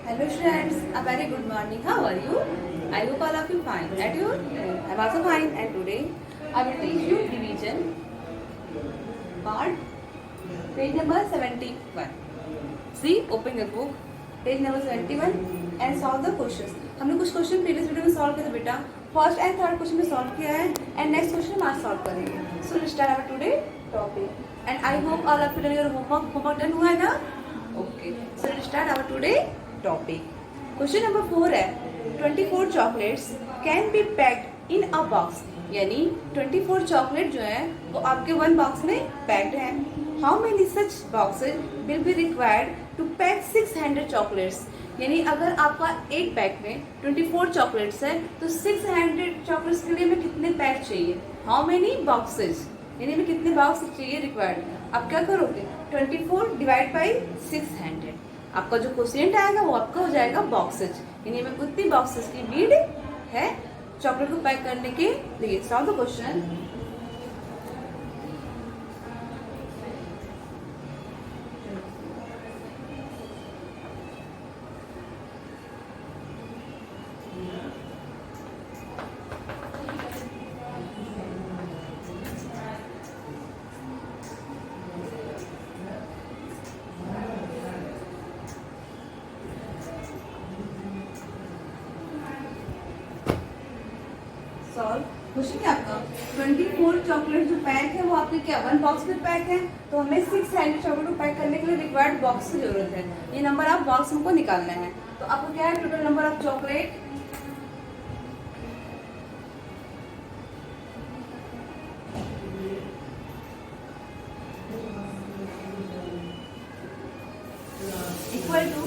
Hello students, a very good morning. How are you? I hope all of you fine. At your I'm also fine, and today I will teach you division part page number 71. See, open your book, page number 71 and solve the questions. हमने कुछ question previous video में solve किए थे बेटा. First and third question में solve किया है and next question हम आज सॉल्व करेंगे. So let's start our today topic and I hope all of you done your homework done हुआ है ना. Okay, so let's start our today topic. Question number 4 है 24 chocolates can be packed in a box. यानी 24 chocolate जो है वो आपके one box में पैक्ड है. How many such boxes will be required to pack 600 chocolates. यानी अगर आपका एक पैक में 24 चॉकलेट्स है तो 600 चॉकलेट्स के लिए हमें कितने पैक चाहिए. हाउ मेनी बॉक्सेस यानी हमें कितने बॉक्स चाहिए रिक्वायर्ड. आप क्या करोगे 24 डिवाइड बाई 600. आपका जो क्वोशिएंट आएगा वो आपका हो जाएगा बॉक्सेज. यानी हमें उतनी बॉक्सेस की नीड है चॉकलेट को पैक करने के लिए. Solve the question. Solve question क्या आपका 24 चॉकलेट जो पैक है वो आपके क्या वन बॉक्स में पैक है. तो हमें 600 चॉकलेट को पैक करने के लिए रिक्वायर्ड बॉक्स की जरूरत है. ये नंबर ऑफ बॉक्स हमको निकालना है. तो आपको क्या है total number of chocolate equal to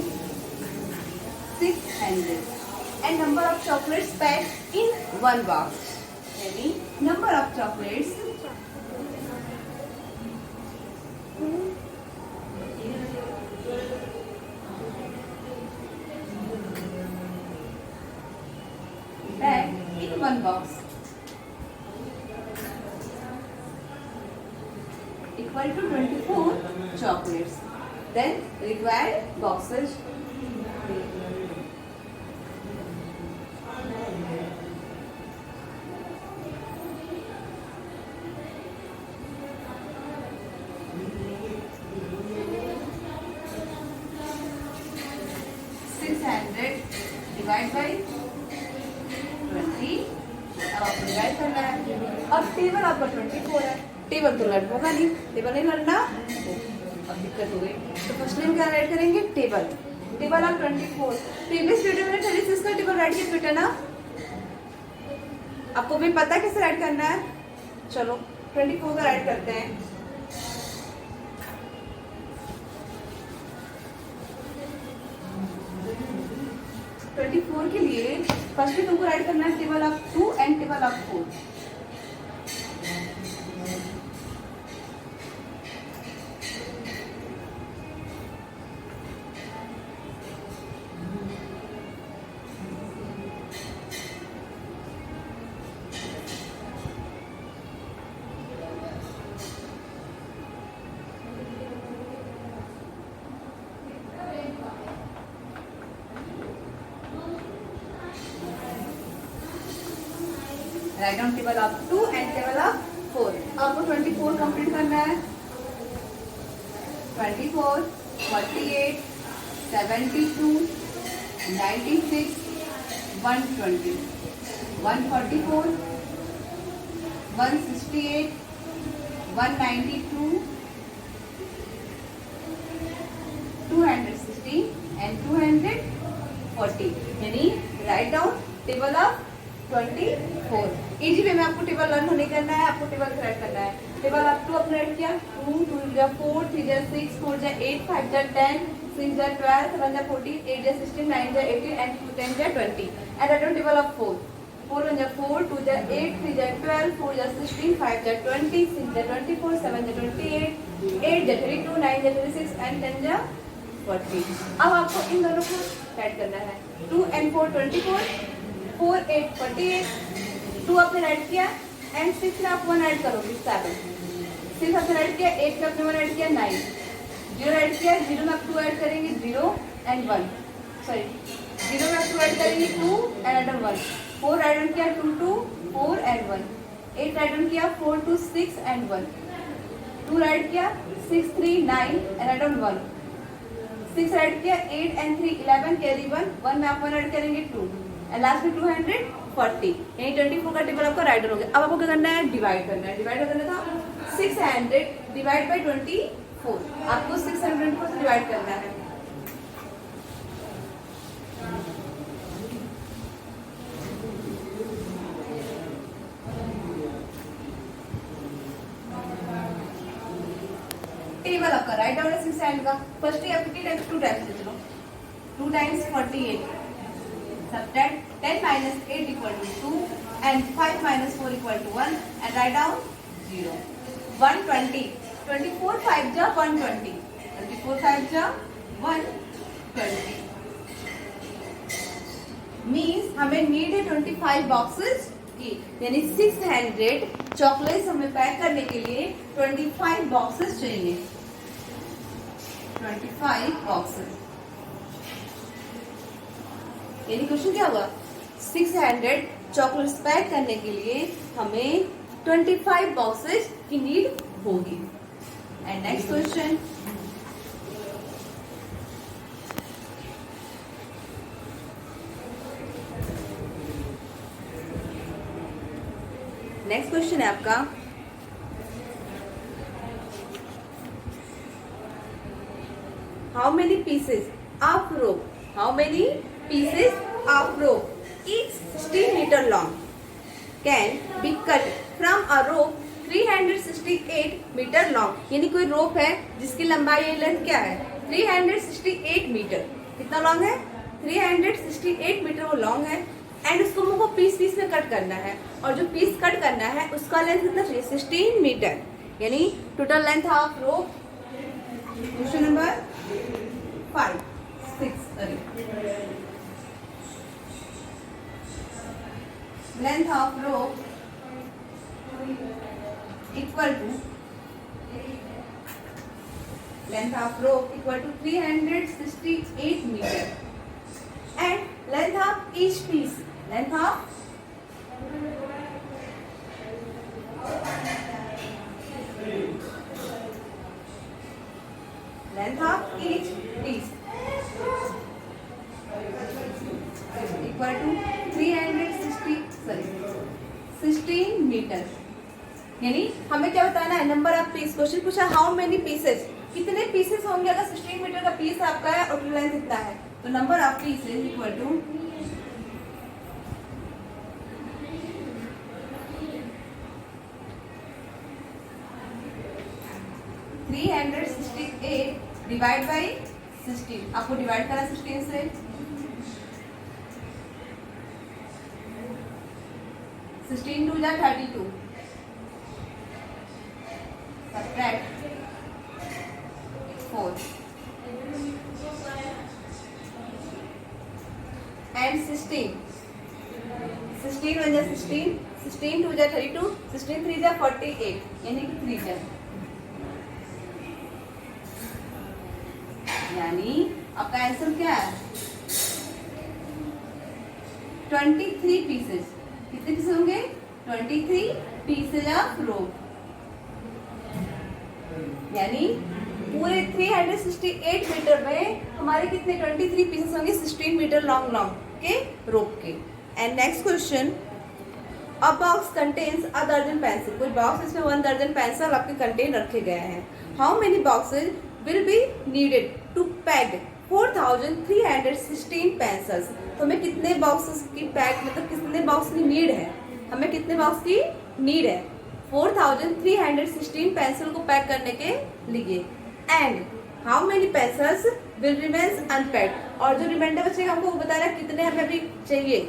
600 and number of chocolates packed in one box. यानी number of chocolates packed in one box equal to 24 chocolates. Then required boxes. 600 divide by 20. अब आपको डिवाइड करना है. अब टेबल आपका 24 है. Table तो learn होगा नहीं, टेबल नहीं लर्नना. अब दिक्कत हो गई. तो फर्स्ट में क्या राइट करेंगे टेबल. टेबल आप 24. प्रीवियस वीडियो में 36 का टेबल राइट किया बेटा ना. आपको भी पता है कैसे राइट करना है. चलो 24 का राइट करते हैं. फोर के लिए फर्स्ट में तुमको राइट करना है table of 2 and table of 4. Write down table of 2 and table of 4. आपको 24 कंप्लीट करना है. 24, 48, 72, 96, 120, 144, 168, 192, 260 एंड 240. यानी write down table of 24. Easy way में आपको टेबल लर्न होने करना है. आपको टेबल राइट करना है. टेबल आप 2 अपने राइट किया. 2 2 जा 4 3 जा 6 4 जा 8 5 जा 10 6 जा 12 7 जा 14 8 जा 16 9 जा 18 and 10 जा 20. And write down table of 4. 4 1 जा 4 2 जा 8 3 जा 12 4 जा 16 5 जा 20 6 जा 24 7 जा 28 8 जा 32 9 जा 36 and 10 जा 40. अब आपको इन दोनों को राइट करना है. 2 and 4 24 4 8 48. 2 आपने राइट किया एंड 6 में आप 1 ऐड करोगे 7. 6 आपने राइट किया 8 में आपने 1 ऐड किया 9. 0 ऐड किया 0 में आप 2 ऐड करेंगे 0 and 1. सॉरी 0 में आपको ऐड करेंगे 2 एंड एडम 1, 4 ऐड ऑन किया 2 2 4 एंड 1, 8 ऐड ऑन किया 4 2 6 एंड 1, 2 ऐड किया 6 3 9 एंड एडम 1, 6 ऐड किया 8 एंड 3 11 कैरी 1, 1 में आप 1 ऐड करेंगे 2 एंड लास्ट में 240, यानी 24 का टेबल आपका राइट हो गया। अब आपको क्या करना है, डिवाइड करना है। डिवाइड करना था 600 डिवाइड बाई 24, आपको 600 को डिवाइड करना है। टेबल आपका राइट डाउन है 600 का। फर्स्ट ही आपको 2 टाइम्स दे दो, 2 times 48, subtract 10 minus 8 equal to 2 and 5 minus 4 equal to 1 and write down 0. 120, 24 5 जा 120, 24 5 जा 120 means हमें नीड है 25 बॉक्सेस की, यानी 600 चॉकलेट्स हमें पैक करने के लिए 25 बॉक्सेस चाहिए, 25 बॉक्सेस। यानी क्वेश्चन क्या होगा, 600 चॉकलेट्स पैक करने के लिए हमें 25 बॉक्सेस की नीड होगी। And next question, next question है आपका how many pieces of rope, how many pieces of rope each 16 meter long can be cut from a rope 368 meter long। यानी कोई रोप है जिसकी लंबाई या लेंथ क्या है 368 मीटर, कितना लॉन्ग है 368 मीटर वो लॉन्ग है। एंड उसको मुझको पीस पीस में कट करना है, और जो पीस कट करना है उसका लेंथ कितना चाहिए 16 मीटर, यानी total length of rope. Question number 5 6 length of rope equal to 368 meter and length of each piece, length of each piece equal to 16 metre. यानी हमें क्या बताना है, नंबर ऑफ पीस। क्वेश्चन पूछा हाउ मेनी पीसेस, कितने pieces होंगे अगर 16 मीटर का पीस आपका है और टोटल लेंथ इतना है, तो number of pieces equal to 368 divide by 16, आपको डिवाइड करा 16 से, 16 2 जा 32, subtract 4 and 16 1 जा 16, 16 2 जा 32, 16 3 जा 48, यानी कि 3 जा, यानी आपका आंसर क्या है 23 पीसेस। कितने पीसेस होंगे 23 पीसेज ऑफ रोप, यानी पूरे 368 मीटर में हमारे कितने 23 पीसेस होंगे 16 मीटर लॉन्ग के रोप के। And next question, a box contains a दर्जन पेंसिल, कोई बॉक्स इसमें 1 दर्जन पेंसिल आपके कंटेन रखे गए हैं। How many boxes will be needed to pack 4316 pencils. तो हमें कितने बॉक्सेस की पैक, मतलब कितने बॉक्स की नीड है, हमें कितने बॉक्स की नीड है 4316 पेंसिल को पैक करने के लिए। And how many pencils will remains unpacked, और जो रिमाइंडर बचेगा हमको वो बताना है कितने हमें अभी चाहिए,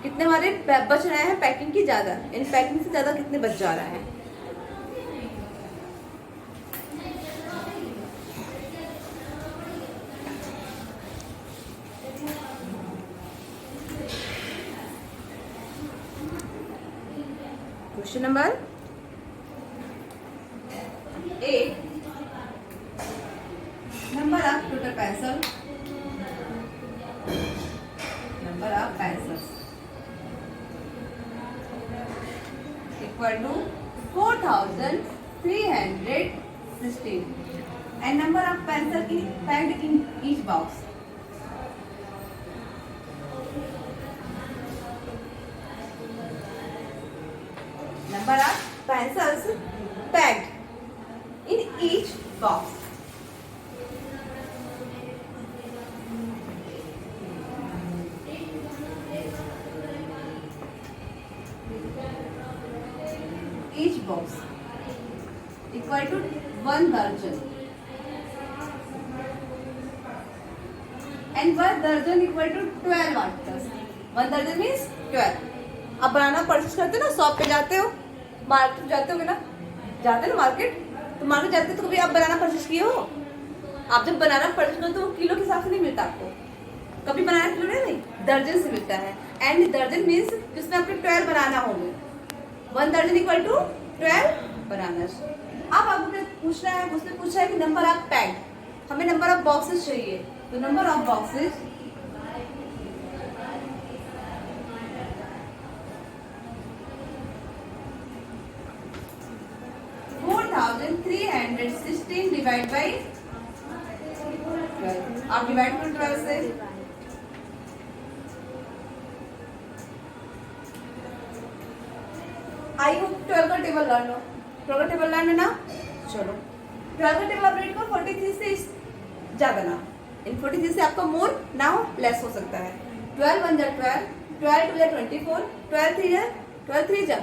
कितने हमारे बच रहे हैं पैकिंग की ज्यादा, यानी पैकिंग से ज्यादा कितने बच जा रहा है। Question number 8, number of total pencil equal to 4316 and number of pencil packed in each box. Number of pencils packed in each box. Each box equal to 1 दर्जन and 1 दर्जन equal to 12 articles. 1 दर्जन means 12. अब बनाना purchase करते हो ना, shop पे जाते हो, मार्केट जाते हो ना, जाते हो ना मार्केट, तो मार्केट जाते हो तो कभी आप बनाना परचेज किए हो? आप जब बनाना परचेज करो तो किलो के हिसाब से नहीं मिलता आपको, कभी बनाना किलो नहीं, दर्जन से मिलता है. एंड दर्जन मीन्स जिसमें आपको 12 बनाना होंगे. 1 दर्जन इक्वल टू 12 बनाना. अब आपने पूछना है, उसने पूछा है कि नंबर ऑफ पैक, हमें नंबर ऑफ बॉक्सेस चाहिए. तो number of boxes divide by 12. आप डिवाइड करो 12 से. आई होप 12 का टेबल लर्न हो. 12 का टेबल लर्न है ना, चलो 12 का टेबल अपडेट करो. 43 से ज्यादा ना, इन 43 से आपका मोर ना हो, लेस हो सकता है. 12 1 जा 12, 12 2 जा 24, 12 3 जा 12 3 जा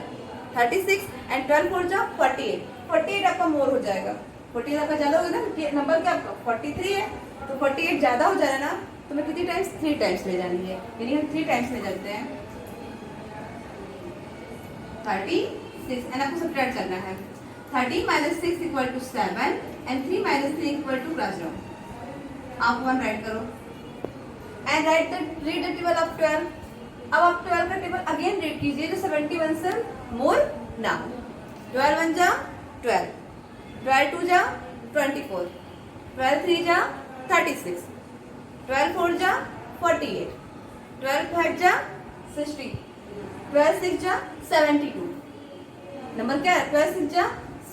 36 एंड 12 4 जा 48. 48 आपका मोर हो जाएगा. 48 आपका ज्यादा होगा ना, नंबर क्या आपका 43 है, तो 48 ज्यादा हो जाएगा ना, तो मैं कितनी टाइम्स 3 टाइम्स ले जानी है, यानी हम 3 टाइम्स ले जाते हैं 36 एंड आपको सब्ट्रैक्ट करना है. 30 minus 6 equal to 7 and 3 minus 3 equal to class room. आप 1 राइट करो and right read the table of 12. अब आप 12 का टेबल अगेन रीड कीजिए, जो 71 से मोर ना. 12 1 जा 12, 12 2 जा 24, 12 3 जा 36, 12 4 जा 48, 12 5 जा 60, 12 6 जा 72. नंबर क्या है? 12 6 जा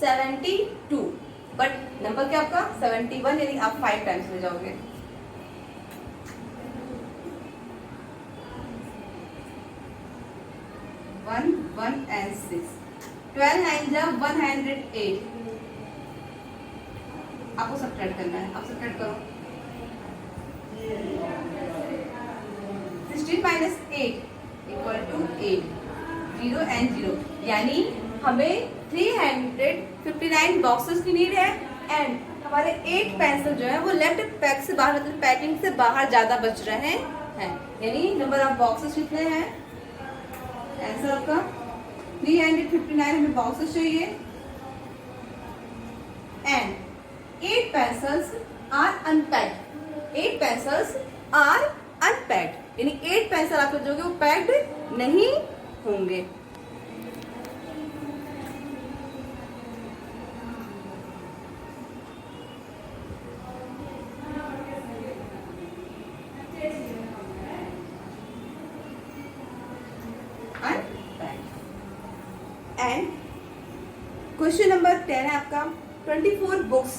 72, बट नंबर क्या आपका 71, यानी आप 5 टाइम्स ले जाओगे. One 1 and 6. 12 9 जा 108. आपको सब्ट्रैक्ट करना है, आप सब्ट्रैक्ट करो. 16 minus 8 equal to 8. 0 and 0, यानी हमें 359 बॉक्सेस की नीड है. एंड हमारे 8 पेंसिल जो है वो लेफ्ट पैक से बाहर, मतलब पैकिंग से बाहर ज्यादा बच रहे हैं. यानी नंबर ऑफ बॉक्सेस कितने हैं? आंसर आपका 359 हमें बॉक्सेस चाहिए. And 8 pencils are unpacked. 8 pencils are unpacked, यानी 8 पेंसिल आपको जो वो पैक्ड नहीं होंगे. एंड क्वेश्चन नंबर 10 है आपका, 24 books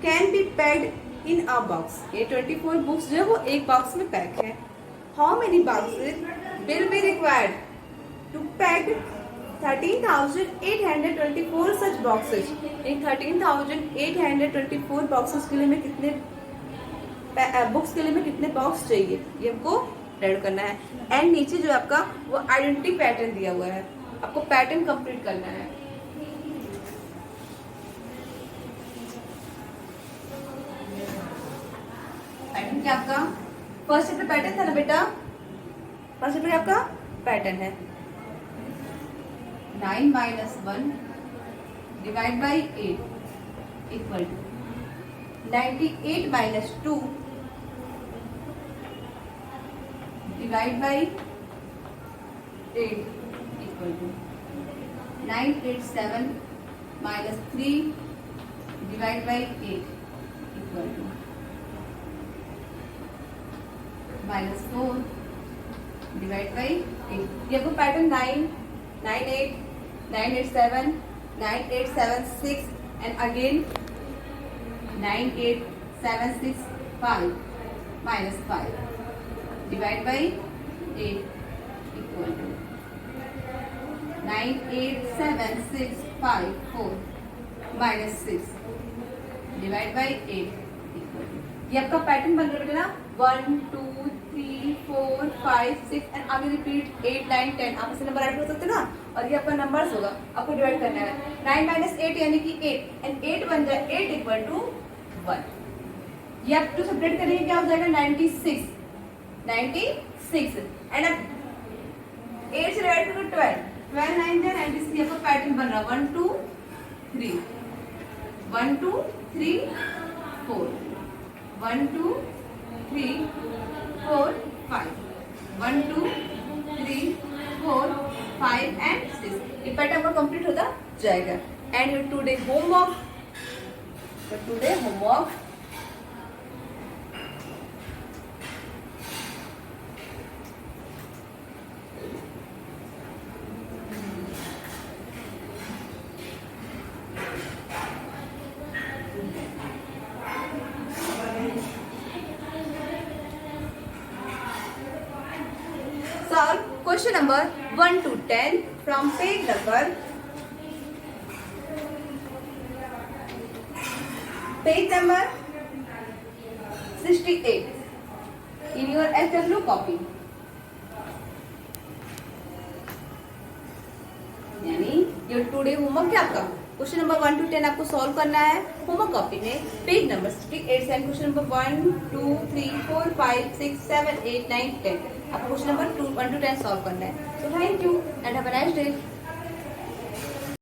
can be packed in a box. ये 24 बुक्स जो है वो एक बॉक्स में पैक है. How many boxes will be required to pack 13,824 such boxes. इन 13,824 बॉक्सेस के लिए में कितने बुक्स के लिए में कितने बॉक्स चाहिए, ये हमको रेड करना है. एंड नीचे जो आपका वो आइडेंटिटी पैटर्न दिया हुआ है, आपको पैटर्न कंप्लीट करना है. पैटर्न क्या आपका फर्स्ट चैप्टर पैटर्न था ना बेटा, फर्स्ट चैप्टर आपका पैटर्न है. 9 minus 1 divide by 8 equal to 98 minus 2 divide by 8 equal to 987 minus 3 divided by 8 equal to minus 4 divided by 8. ये आपको pattern 9 9 8 987, 9876 and again 98765 minus 5. Divide by 8 equal to 98764 minus 6 divide by 8 equal to, ये आपका pattern बन रहा है बेटा ना, 1 2 3 4 5 6 and आगे रिपीट 8 9 10 आप इसे नंबर ऐड कर सकते हो ना, और ये आपका नंबर्स होगा, आपको डिवाइड करना है 9 माइनस 8 यानी कि 8 एंड 8 बन जाए 8 इक्वल टू 1। ये आप टू सेपरेट करेंगे क्या हो जाएगा 96 एंड अब 8 से डिवाइड करो 12 12 9 10 96, ये आपका पैटर्न बन रहा है 1 2 3 1 2 3 4 1 2 3 4 5 1 2 3 4 5 एंड 6, ये पैटर्न आपका कंप्लीट होता जाएगा। And your today homework, solve question number 1 to 10 from page number 68 in your SW copy। यानी ये टुडे होमवर्क क्या आपका क्वेश्चन नंबर 1 to 10 आपको सॉल्व करना है होमवर्क कॉपी में पेज नंबर 68 से क्वेश्चन नंबर 1 2 3 4 5 6 7 8 9 10 आपको क्वेश्चन नंबर 1 to 10 सॉल्व करना है। So thank you and have a nice day.